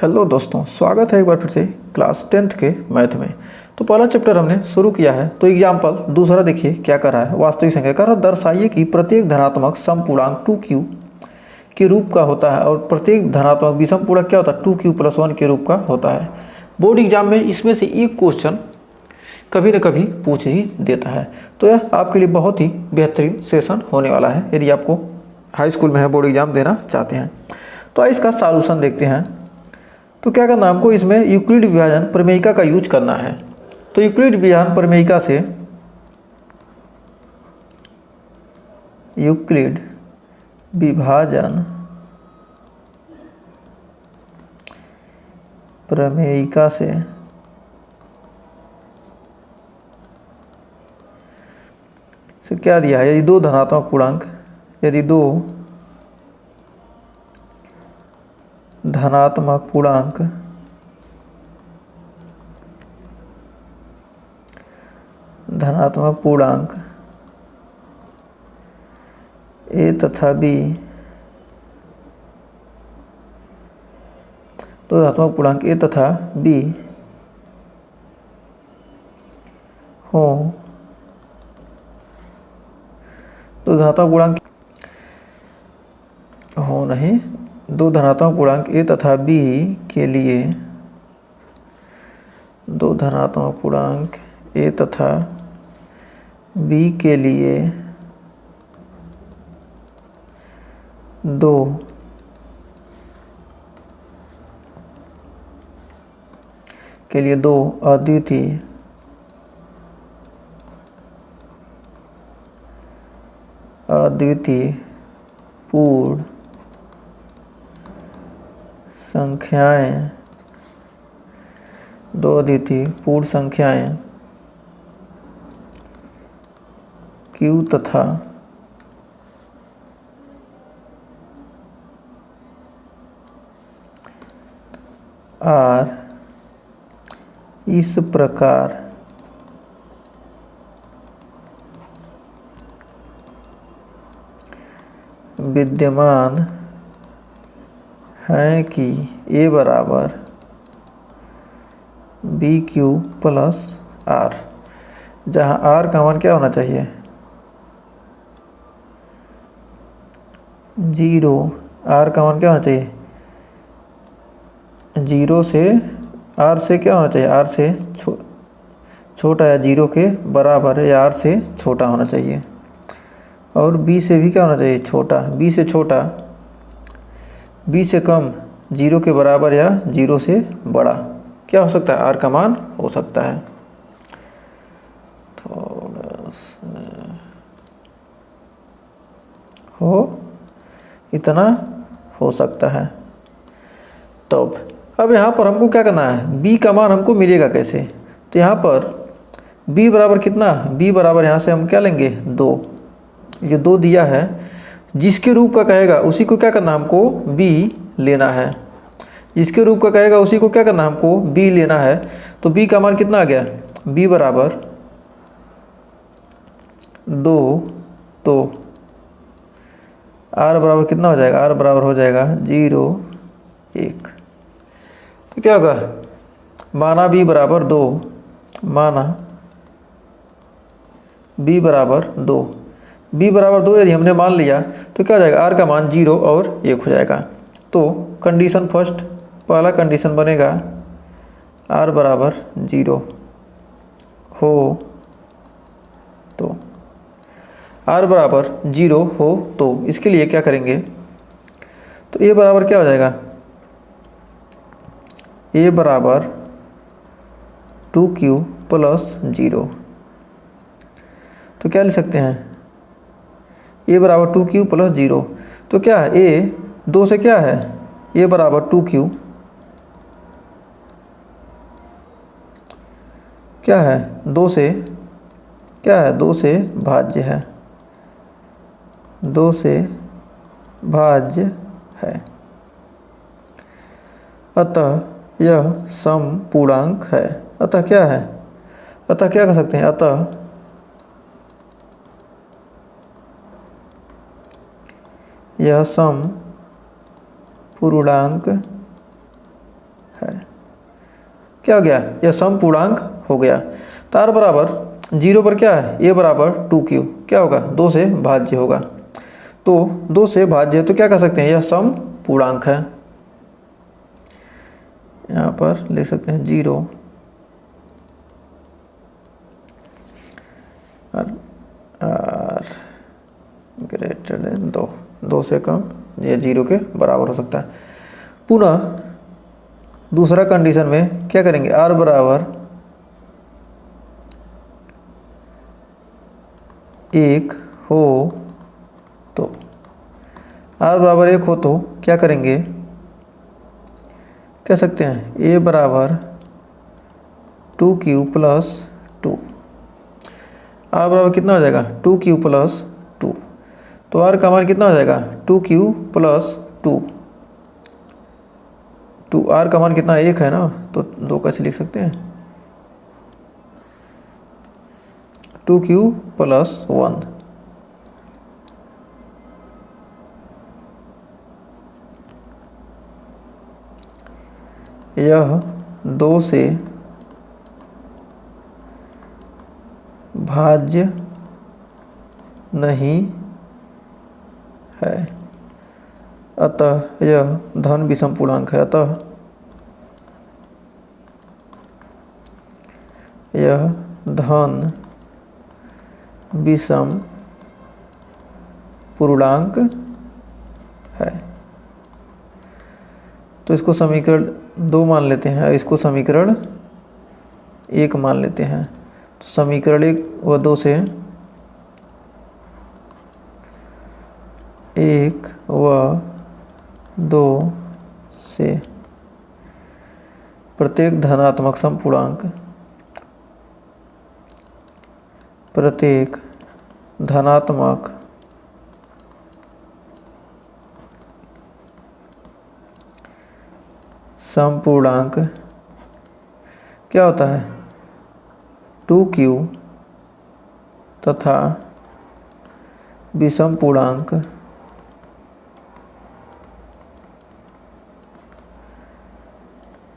Hello दोस्तों, स्वागत है एक बार फिर से क्लास 10th के मैथ में। तो पहला चैप्टर हमने शुरू किया है। तो एग्जाम्पल दूसरा देखिए क्या कर रहा है। वास्तविक संख्या कर दर्शाइए कि प्रत्येक धनात्मक समपूर्णांक 2q के रूप का होता है और प्रत्येक धनात्मक विषम पूर्णांक क्या होता है 2q + 1 के रूप का होता है। बोर्ड एग्जाम में इसमें से एक क्वेश्चन कभी न कभी पूछ ही देता है। तो यह आपके लिए बहुत ही बेहतरीन सेशन होने वाला है यदि आपको हाई स्कूल में है बोर्ड एग्जाम देना चाहते हैं। तो इसका सॉल्यूशन देखते हैं। तो क्या करना है हमको, इसमें यूक्लिड विभाजन प्रमेयिका का यूज करना है। तो यूक्लिड विभाजन प्रमेयिका से यूक्लिड विभाजन प्रमेयिका से क्या दिया है, यदि दो धनात्मक पूर्णांक धनात्मक पूर्णांक a तथा b, दो धनात्मक पूर्णांक a तथा b हो, दो धनात्मक पूर्णांक हो नहीं, दो धनात्मक पूर्णांक a तथा b के लिए, दो धनात्मक पूर्णांक a तथा b के लिए दो अद्वितीय पूर्ण संख्याएं, दो अद्वितीय पूर्ण संख्याएं Q तथा R इस प्रकार विद्यमान है कि A बराबर BQ + R, जहाँ R का मान क्या होना चाहिए 0, R का मान क्या होना चाहिए 0 से R से क्या होना चाहिए, R से छोटा या 0 के बराबर या R से छोटा होना चाहिए, और B से भी क्या होना चाहिए छोटा, B से छोटा, B से कम, 0 के बराबर या 0 से बड़ा क्या हो सकता है, R का मान हो सकता है। थोड़ा सा हो, इतना हो सकता है। तो अब यहाँ पर हमको क्या करना है, B का मान हमको मिलेगा कैसे। तो यहाँ पर B बराबर कितना, B बराबर यहाँ से हम क्या लेंगे 2, ये 2 दिया है, जिसके रूप का कहेगा उसी को क्या करना हमको B लेना है, जिसके रूप का कहेगा उसी को क्या करना हमको B लेना है। तो B का मान कितना आ गया, B बराबर 2, तो R बराबर कितना हो जाएगा, R बराबर हो जाएगा 0, 1। तो क्या होगा, माना B बराबर 2, माना B बराबर 2, B बराबर 2 यदि हमने मान लिया तो क्या हो जाएगा, R का मान 0 और 1 हो जाएगा। तो कंडीशन फर्स्ट, पहला कंडीशन बनेगा R बराबर 0 हो तो, R बराबर 0 हो तो इसके लिए क्या करेंगे, तो A बराबर क्या हो जाएगा, A बराबर 2Q + 0। तो क्या लिख सकते हैं, A बराबर 2Q + 0। तो क्या है, A 2 से क्या है, A बराबर 2Q, क्या है 2 से, क्या है 2 से भाज्य है, 2 से भाज्य है, अतः यह समपूर्णांक है। अतः क्या है, अतः क्या कह सकते हैं, अतः यह समपूर्णांक क्या हो गया, यह समपूर्णांक हो गया। तो r बराबर 0 पर क्या है, a बराबर 2q, क्या होगा 2 से भाज्य होगा। तो 2 से भाज्य है तो क्या कह सकते हैं, यह समपूर्णांक है। यहाँ पर लिख सकते हैं 0 r ग्रेटर देन 2, 2 से कम या 0 के बराबर हो सकता है। पुनः दूसरा कंडीशन में क्या करेंगे, r बराबर 1 हो तो, r बराबर 1 हो तो क्या करेंगे, कह सकते हैं a बराबर 2q प्लस 2। r बराबर कितना हो जाएगा 2q प्लस 2, तो r का मान कितना हो जाएगा 2q प्लस 2। r का मान कितना 1 है ना, तो 2 कैसे लिख सकते हैं, 2q प्लस 1। यह 2 से भाज्य नहीं है, अतः यह धन विषम पूर्णांक है। अतः यह धन विषम पूर्णांक है। तो इसको समीकरण 2 मान लेते हैं, इसको समीकरण 1 मान लेते हैं। तो समीकरण 1 व 2 से 1 व 2 से प्रत्येक धनात्मक समपूर्णांक, प्रत्येक धनात्मक समपूर्णांक क्या होता है 2q तथा विषम पूर्णांक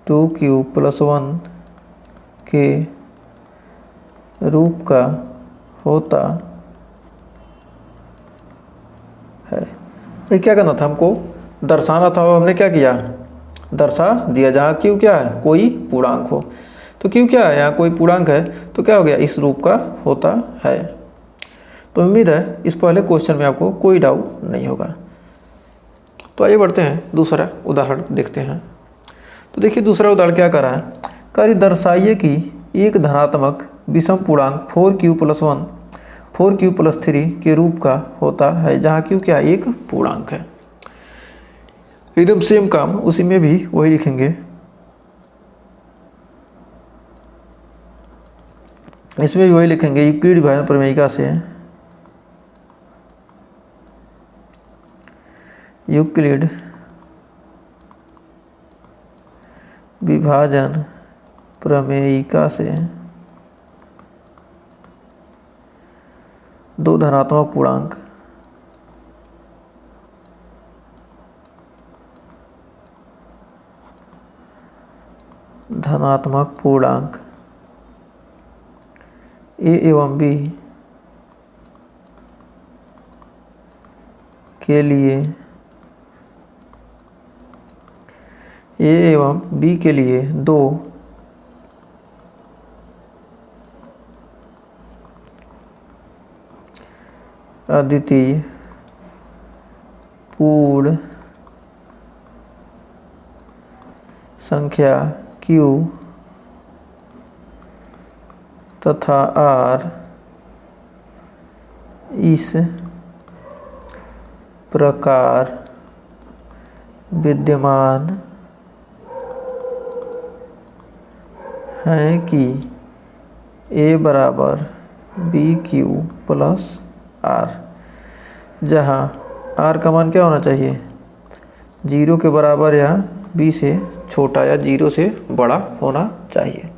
टू क्यू प्लस 1 के रूप का होता है। ये क्या करना था, हमको दर्शाना था और हमने क्या किया, दर्शा दिया। जहाँ क्यू क्या है, कोई पूर्णांक हो, तो क्यू क्या है, यहाँ कोई पूर्णांक है तो क्या हो गया, इस रूप का होता है। तो उम्मीद है इस पहले क्वेश्चन में आपको कोई डाउट नहीं होगा। तो आइए बढ़ते हैं, दूसरा उदाहरण देखते हैं। तो देखिए दूसरा उदाहरण क्या कर रहा है, कार्य दर्शाइए कि एक धनात्मक विषम पूर्णांक 4q प्लस 1 4q प्लस 3 के रूप का होता है, जहाँ q क्या एक पूर्णांक है। एकदम सेम काम उसी में भी वही लिखेंगे, इसमें भी वही लिखेंगे। यूक्लिड विभाजन प्रमेयिका से, यूक्लिड विभाजन प्रमेयिका से दो धनात्मक पूर्णांक a एवं b के लिए a एवं b के लिए दो अद्वितीय पूर्ण संख्या q तथा r इस प्रकार विद्यमान हैं कि a बराबर BQ प्लस R, जहाँ R का मान क्या होना चाहिए, 0 के बराबर या B से छोटा या 0 से बड़ा होना चाहिए।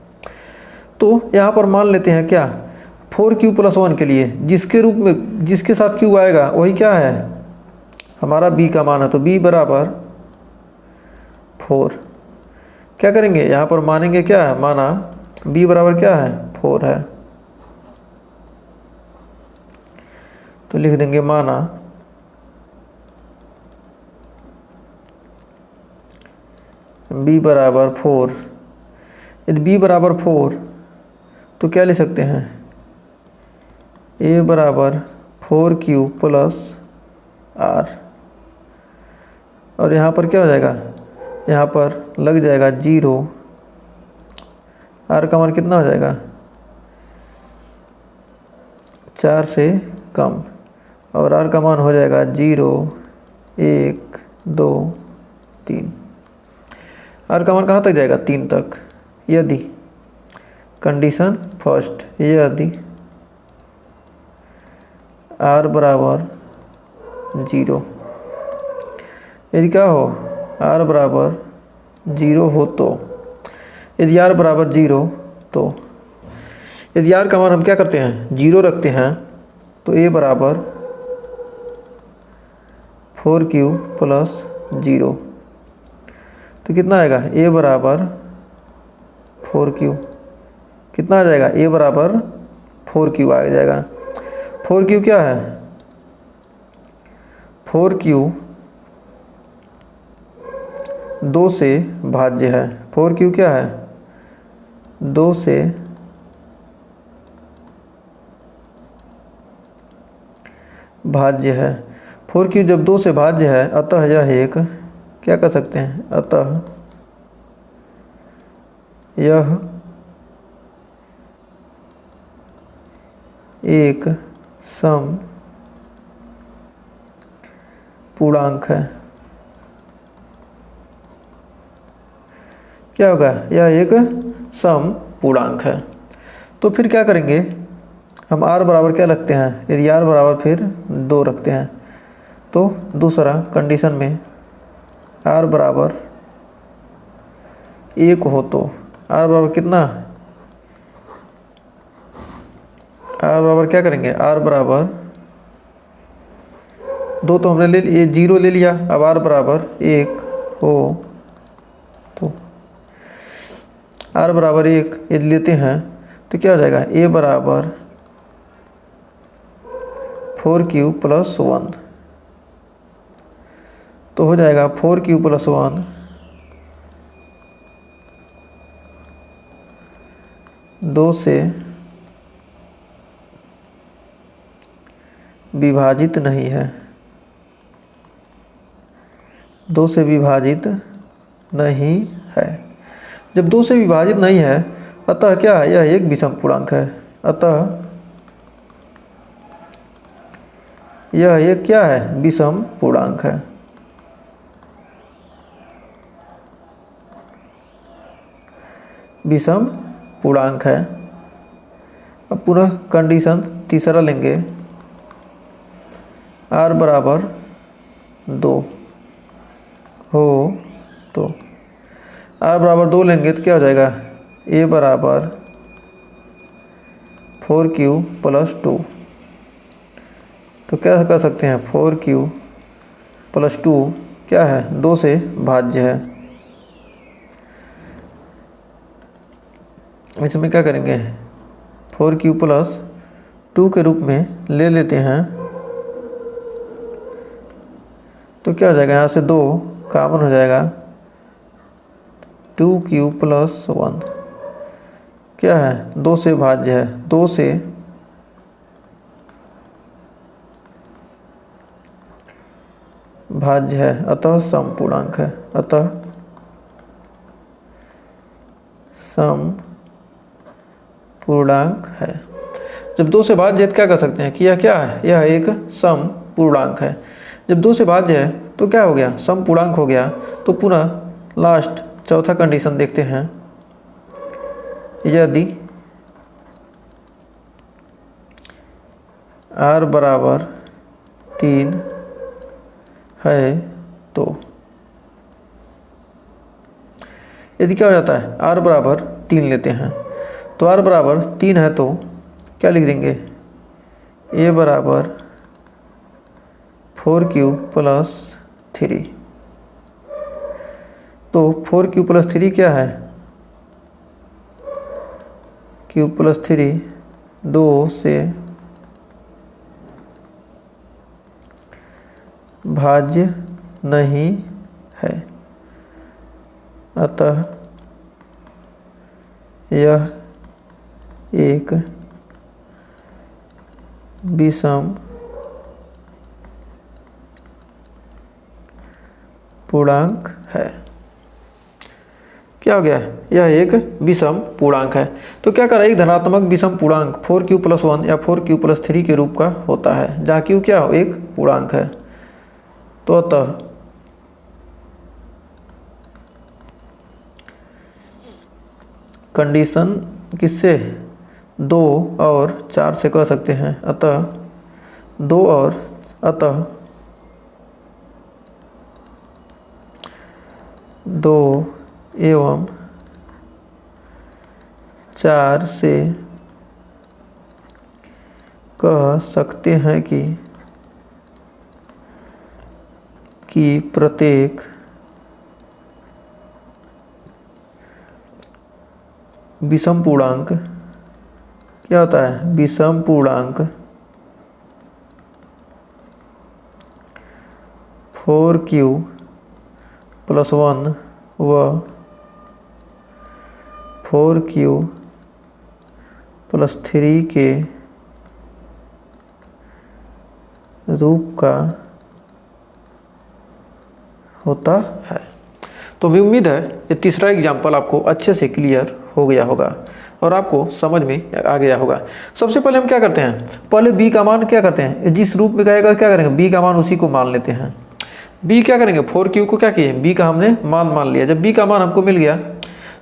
तो यहाँ पर मान लेते हैं क्या, 4q प्लस 1 के लिए जिसके रूप में जिसके साथ q आएगा वही क्या है हमारा b का मान है, तो b बराबर 4। क्या करेंगे, यहाँ पर मानेंगे क्या है, माना b बराबर क्या है 4 है, तो लिख देंगे माना b बराबर 4। यदि b बराबर 4 तो क्या लिख सकते हैं, a बराबर 4q प्लस r, और यहाँ पर क्या हो जाएगा, यहाँ पर लग जाएगा 0, r का मान कितना हो जाएगा 4 से कम, और r का मान हो जाएगा 0 1 2 3। r का मान कहाँ तक जाएगा 3 तक। यदि कंडीशन फर्स्ट, यदि r बराबर 0, यदि क्या हो r बराबर 0 हो तो, यदि r बराबर 0 तो, यदि r का मान हम क्या करते हैं 0 रखते हैं तो a बराबर 4q प्लस 0, तो कितना आएगा a बराबर 4q, कितना आ जाएगा a बराबर 4q आ जाएगा। 4q क्या है, 4q 2 से भाज्य है, 4q क्या है 2 से भाज्य है। 4q जब 2 से भाज्य है, अतः यह एक क्या कर सकते हैं, अतः यह एक सम पूर्णांक है। क्या होगा, यह एक सम पूर्णांक है। तो फिर क्या करेंगे, हम r बराबर क्या रखते हैं, यदि r बराबर फिर 2 रखते हैं तो दूसरा कंडीशन में r बराबर 1 हो तो r बराबर कितना, r बराबर क्या करेंगे, r बराबर 2 तो हमने ले लिए, 0 ले लिया, अब r बराबर 1 हो तो r बराबर 1 यदि लेते हैं तो क्या हो जाएगा, a बराबर 4q प्लस 1, तो हो जाएगा 4q प्लस 1 2 से विभाजित नहीं है, 2 से विभाजित नहीं है। जब 2 से विभाजित नहीं है, अतः क्या है, यह एक विषम पूर्णांक है, अतः यह एक क्या है, विषम पूर्णांक है। विषम पूर्णांक है। अब पुनः कंडीशन तीसरा लेंगे, r बराबर 2 हो तो, r बराबर 2 लेंगे तो क्या हो जाएगा, a बराबर 4q प्लस 2, तो क्या कर सकते हैं, 4q प्लस 2 क्या है 2 से भाज्य है। इसमें क्या करेंगे, 4q प्लस 2 के रूप में ले लेते हैं, तो क्या हो जाएगा, यहाँ से 2 कॉमन हो जाएगा, 2q प्लस 1 क्या है 2 से भाज्य है, 2 से भाज्य है, अतः सम पूर्णांक है, अतः सम पूर्णांक है। जब 2 से भाज्य है तो क्या कर सकते हैं कि यह क्या है, यह एक सम पूर्णांक है। जब 2 से भाज्य है तो क्या हो गया, सम पूर्णांक हो गया। तो पुनः लास्ट चौथा कंडीशन देखते हैं, यदि r बराबर 3 है तो, यदि क्या हो जाता है, r बराबर 3 लेते हैं, तो r बराबर 3 है तो क्या लिख देंगे, a बराबर 4q प्लस 3, तो 4q+3 क्या है, q+3 2 से भाज्य नहीं है, अतः यह एक विषम पूर्णांक है। क्या हो गया, यह एक विषम पूर्णांक है। तो क्या करा, एक धनात्मक विषम पूर्णांक 4q+1 या 4q+3 के रूप का होता है, जहाँ q क्या हो, एक पूर्णांक है। तो अतः कंडीशन किससे, 2 और 4 से कह सकते हैं, अतः 2 एवं 4 से कह सकते हैं कि प्रत्येक विषम पूर्णांक क्या होता है, विषम पूर्णांक 4q+1 व 4q+3 के रूप का होता है। तो भी उम्मीद है ये तीसरा एग्जाम्पल आपको अच्छे से क्लियर हो गया होगा और आपको समझ में आ गया होगा। सबसे पहले हम क्या करते हैं, पहले b का मान क्या करते हैं, जिस रूप में कहेगा क्या करेंगे, b का मान उसी को मान लेते हैं। b क्या करेंगे, 4q को क्या किए, b का हमने मान लिया। जब b का मान हमको मिल गया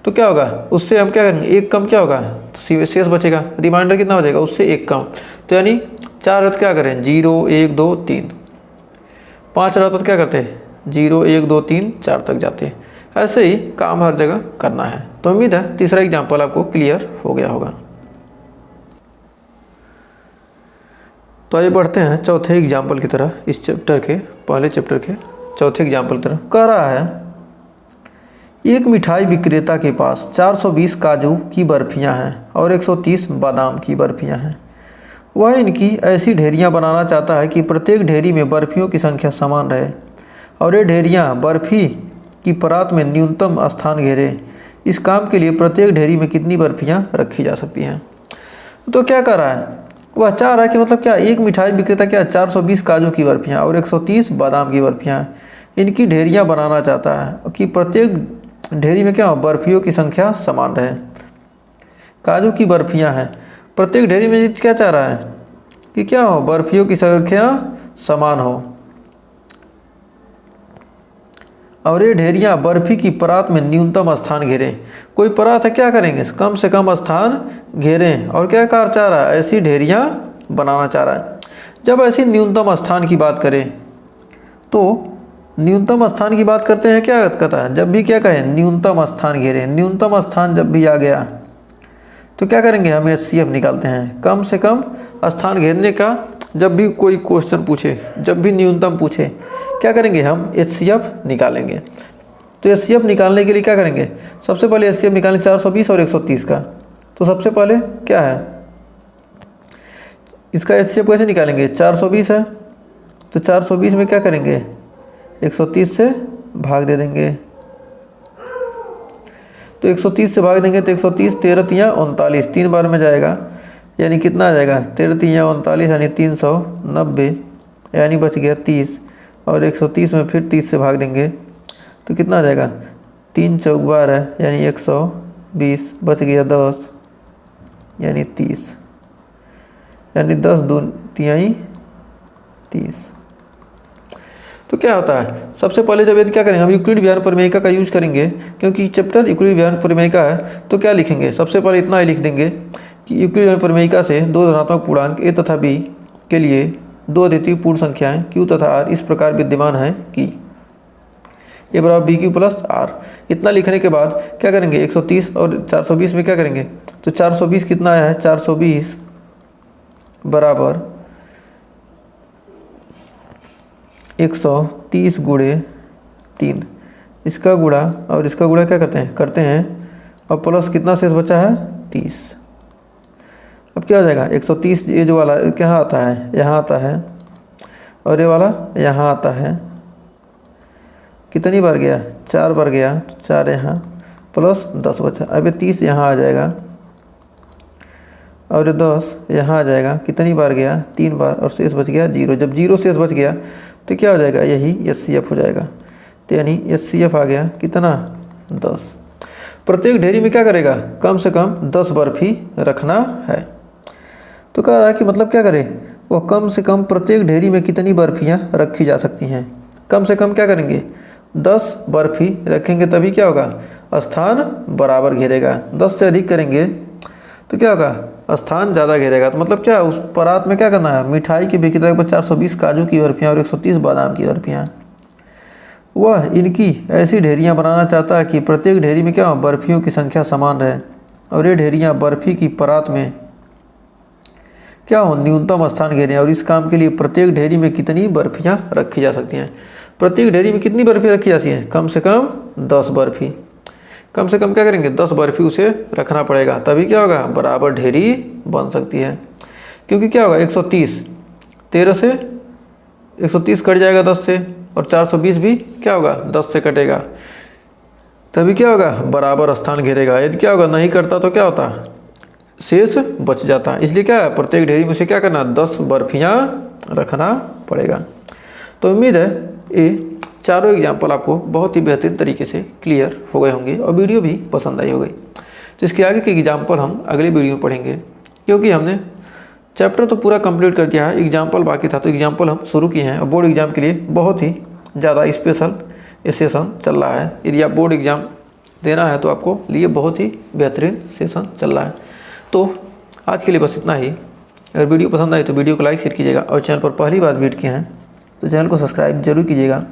तो क्या होगा, उससे हम क्या करेंगे, एक कम क्या होगा, शेष बचेगा, रिमाइंडर कितना हो जाएगा, उससे एक कम। तो यानी 4 रथ क्या करें, 0 1 2 3, 5 रथ क्या करते हैं, 0 1 2 3 4 तक जाते हैं। ऐसे ही काम हर जगह करना है। तो उम्मीद है तीसरा एग्जाम्पल आपको क्लियर हो गया होगा। तो आइए बढ़ते हैं चौथे एग्जाम्पल की तरह, इस चैप्टर के पहले चैप्टर के चौथे एग्जाम्पल की तरह। कह रहा है, एक मिठाई विक्रेता के पास 420 काजू की बर्फियां हैं और 130 बादाम की बर्फियां हैं। वह इनकी ऐसी ढेरियां बनाना चाहता है कि प्रत्येक ढेरी में बर्फियों की संख्या समान रहे और ये ढेरियां बर्फी की परात में न्यूनतम स्थान घेरे। इस काम के लिए प्रत्येक ढेरी में कितनी बर्फियां रखी जा सकती हैं। तो क्या कर रहा है, वह चाह रहा है कि मतलब क्या, एक मिठाई विक्रेता क्या 420 काजू की बर्फियां और 130 बादाम की बर्फियां इनकी ढेरियां बनाना चाहता है कि प्रत्येक ढेरी में क्या हो, बर्फियों की संख्या समान रहे। काजू की बर्फियां हैं, प्रत्येक ढेरी में क्या चाह रहा है कि क्या हो, बर्फियों की संख्या समान हो और ये ढेरियां बर्फी की परात में न्यूनतम स्थान घेरें। कोई परात है, क्या करेंगे, कम से कम स्थान घेरें और क्या कार चाह रहा है, ऐसी ढेरियां बनाना चाह रहा है। जब ऐसी न्यूनतम स्थान की बात करें तो न्यूनतम स्थान की बात करते हैं, क्या कहता है, जब भी क्या कहें, न्यूनतम स्थान घेरें। न्यूनतम स्थान जब भी आ गया तो क्या करेंगे, हम HCF निकालते हैं, कम से कम स्थान घेरने का। जब भी कोई क्वेश्चन पूछे, जब भी न्यूनतम पूछे, क्या करेंगे, हम HCF निकालेंगे। तो HCF निकालने के लिए क्या करेंगे, सबसे पहले HCF निकालें 420 और 130 का। तो सबसे पहले क्या है, इसका HCF कैसे निकालेंगे, 420 है तो 420 में क्या करेंगे, 130 से भाग दे देंगे। तो 130 से भाग देंगे तो 130 13 तियाँ 39, 3 बार में जाएगा, यानी कितना आ जाएगा, 13 तियाँ 39 यानी 390, यानी बच गया 30। और 130 में फिर 30 से भाग देंगे तो कितना आ जाएगा, 3 चौक 12 यानी 120, बच गया 10 यानी 30, यानी 10 2 तिहाई 30। तो क्या होता है, सबसे पहले जब यदि क्या करेंगे, हम यूक्लिड व्यवहार परिमेयिका का यूज करेंगे, क्योंकि चैप्टर यूक्लिड व्यवहार परिमेयिका है। तो क्या लिखेंगे, सबसे पहले इतना ही लिख देंगे कि यूक्लिड व्यवहार परिमेयिका से दो धनात्मक पूर्णांक a तथा b के लिए दो अद्वितीय पूर्ण संख्याएं q तथा r इस प्रकार विद्यमान हैं कि a बराबर bq प्लस r। इतना लिखने के बाद क्या करेंगे, 130 और 420 में क्या करेंगे, तो 420 कितना आया है, 420 बराबर 130 गुणे 3 इसका गुणा और इसका गुणा क्या करते हैं और प्लस कितना शेष बचा है 30। अब क्या हो जाएगा 130, ये जो वाला क्या आता है यहाँ आता है और ये वाला यहाँ आता है। कितनी बार गया 4 बार गया, तो 4 यहाँ प्लस 10 बचा। अब ये 30 यहाँ आ जाएगा और ये 10 यहाँ आ जाएगा। कितनी बार गया 3 बार और शेष बच गया 0। जब 0 शेष बच गया तो क्या हो जाएगा यही HCF हो जाएगा। तो यानी HCF आ गया कितना 10। प्रत्येक ढेरी में क्या करेगा कम से कम 10 बर्फी रखना है। तो कह रहा है कि मतलब क्या करे वो कम से कम प्रत्येक ढेरी में कितनी बर्फियाँ रखी जा सकती हैं। कम से कम क्या करेंगे 10 बर्फी रखेंगे, तभी क्या होगा स्थान बराबर घेरेगा। 10 से अधिक करेंगे तो क्या होगा स्थान ज़्यादा घेरेगा। तो मतलब क्या उस परात में क्या करना है मिठाई की बिक्री पर 420 काजू की बर्फियाँ और 130 बादाम की बर्फियाँ। वह इनकी ऐसी ढेरियाँ बनाना चाहता है कि प्रत्येक ढेरी में क्या हो बर्फियों की संख्या समान रहे और ये ढेरियाँ बर्फी की परात में क्या हो न्यूनतम स्थान घेरें। और इस काम के लिए प्रत्येक ढेरी में कितनी बर्फियाँ रखी जा सकती हैं। प्रत्येक ढेरी में कितनी बर्फी रखी जाती हैं कम से कम 10 बर्फी। कम से कम क्या करेंगे 10 बर्फी उसे रखना पड़ेगा, तभी क्या होगा बराबर ढेरी बन सकती है। क्योंकि क्या होगा 130 13 से 130 कट जाएगा 10 से और 420 भी क्या होगा 10 से कटेगा, तभी क्या होगा बराबर स्थान घेरेगा। यदि क्या होगा नहीं करता तो क्या होता शेष बच जाता। इसलिए क्या है प्रत्येक ढेरी में से क्या करना 10 बर्फियाँ रखना पड़ेगा। तो उम्मीद है ये चारों एग्जाम्पल आपको बहुत ही बेहतरीन तरीके से क्लियर हो गए होंगे और वीडियो भी पसंद आई होगी। तो इसके आगे के एग्जाम्पल हम अगले वीडियो में पढ़ेंगे, क्योंकि हमने चैप्टर तो पूरा कंप्लीट कर दिया है, एग्जाम्पल बाकी था। तो एग्जाम्पल हम शुरू किए हैं और बोर्ड एग्जाम के लिए बहुत ही ज़्यादा स्पेशल सेशन चल रहा है। यदि आप बोर्ड एग्जाम देना है तो आपको लिए बहुत ही बेहतरीन सेशन चल रहा है। तो आज के लिए बस इतना ही। अगर वीडियो पसंद आए तो वीडियो को लाइक शेयर कीजिएगा और चैनल पर पहली बार विजिट किए हैं तो चैनल को सब्सक्राइब जरूर कीजिएगा।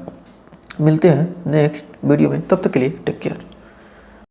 मिलते हैं नेक्स्ट वीडियो में, तब तक के लिए टेक केयर।